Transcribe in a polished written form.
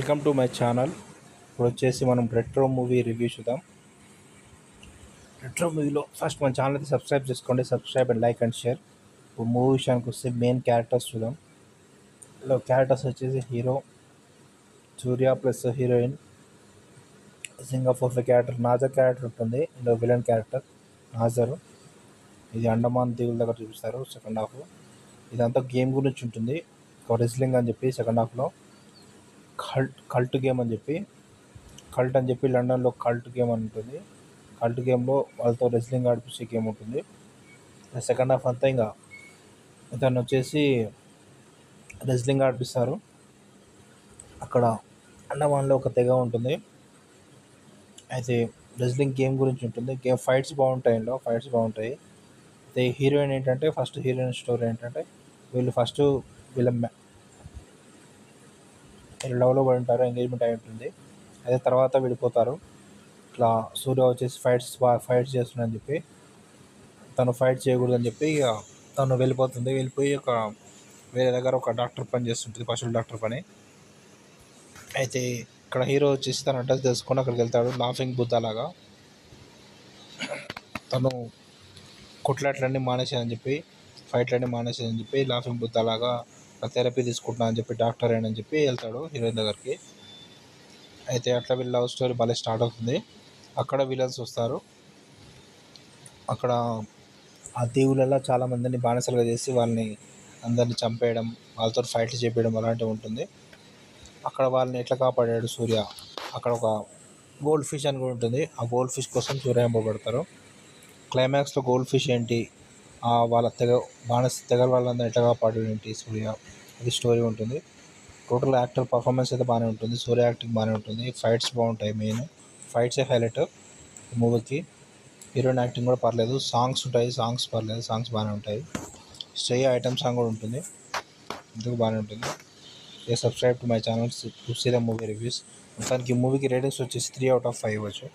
Welcome to my channel. ఇప్పుడు వచ్చేసి మనం రెట్రో మూవీ రివ్యూ చూద్దాం. రెట్రో మూవీలో ఫస్ట్ మన ఛానల్ అయితే సబ్స్క్రైబ్ చేసుకోండి. Subscribe and like and share. ఇప్పుడు మూవీ విషయానికి వస్తే మెయిన్ క్యారెక్టర్స్ చూద్దాం. ఇందులో క్యారెక్టర్స్ వచ్చేసి hero Suriya plus heroine Singapore character Nassar character ఉంటుంది. ఇందులో విలన్ క్యారెక్టర్ నాజర్. ఇది అండమాన్ దీవుల దగ్గర చూపిస్తారు సెకండ్ హాఫ్. ఇదంతా గేమ్ గురించి ఉంటుంది. ఒక రెస్లింగ్ అని చెప్పి సెకండ్ హాఫ్లో కల్ట్ గేమ్ అని చెప్పి లండన్లో కల్ట్ గేమ్ అని ఉంటుంది. కల్ట్ గేమ్లో వాళ్ళతో రెస్లింగ్ ఆడిపించే గేమ్ ఉంటుంది. సెకండ్ హాఫ్ అంతా ఇంకా ఇతను వచ్చేసి రెస్లింగ్ ఆడిపిస్తారు. అక్కడ అండమాన్లో ఒక తెగ ఉంటుంది. అయితే రెస్లింగ్ గేమ్ గురించి ఉంటుంది. గేమ్ ఫైట్స్ బాగుంటాయి. ఇందులో ఫైట్స్ బాగుంటాయి. అయితే హీరోయిన్ ఏంటంటే ఫస్ట్ హీరోయిన్ స్టోరీ ఏంటంటే వీళ్ళ లవ్లో పడి ఉంటారు. ఎంగేజ్మెంట్ అయి ఉంటుంది. అయితే తర్వాత విడిపోతారు. ఇట్లా సూర్య వచ్చేసి ఫైట్స్ చేస్తుందని చెప్పి తను ఫైట్ చేయకూడదని చెప్పి ఇక తను వెళ్ళిపోయి ఒక వేరే దగ్గర ఒక డాక్టర్ పని చేస్తుంటుంది, పశువుల డాక్టర్ పని. అయితే ఇక్కడ హీరో వచ్చేసి తన అడ్రస్ తెలుసుకొని అక్కడికి వెళ్తాడు. లాఫింగ్ బుద్ధ లాగా తను కొట్లాట్లన్నీ మానేసేదని చెప్పి ఫైట్లన్నీ మానేసేదని చెప్పి లాఫింగ్ బుద్ధ లాగా థెరపీ తీసుకుంటున్నా అని చెప్పి డాక్టర్ అని చెప్పి వెళ్తాడు హీరోయిన్ దగ్గరికి. అయితే అట్లా వీళ్ళ లవ్ స్టోరీ భలే స్టార్ట్ అవుతుంది. అక్కడ విలన్స్ వస్తారు. అక్కడ ఆ దీవులలో చాలామందిని బానిసలుగా చేసి వాళ్ళని అందరినీ చంపేయడం, వాళ్ళతో ఫైట్లు చేపించడం అలాంటివి ఉంటుంది. అక్కడ వాళ్ళని ఎట్లా కాపాడాడు సూర్య. అక్కడ ఒక గోల్డ్ ఫిష్ అని కూడా ఉంటుంది. ఆ గోల్డ్ ఫిష్ కోసం సూర్య ఎంపబడతారు. క్లైమాక్స్లో గోల్డ్ ఫిష్ ఏంటి, వాళ్ళ తెగల వాళ్ళందరూ ఎట్లా కాపాడాడు ఏంటి సూర్య, అది స్టోరీ ఉంటుంది. టోటల్ యాక్టర్ పర్ఫార్మెన్స్ అయితే బాగానే ఉంటుంది. సూర్య యాక్టింగ్ బాగానే ఉంటుంది. ఫైట్స్ బాగుంటాయి. మెయిన్ ఫైట్సే హైలైట్ మూవీకి. హీరోయిన్ యాక్టింగ్ కూడా పర్లేదు. సాంగ్స్ ఉంటాయి. సాంగ్స్ పర్లేదు, సాంగ్స్ బాగానే ఉంటాయి. శ్రేయ ఐటమ్ సాంగ్ కూడా ఉంటుంది. ఇందుకు బాగానే ఉంటుంది. Subscribe to my channel to see the movie reviews. మొత్తానికి మూవీకి రేటింగ్స్ వచ్చేసి 3/5 ఇవ్వచ్చు.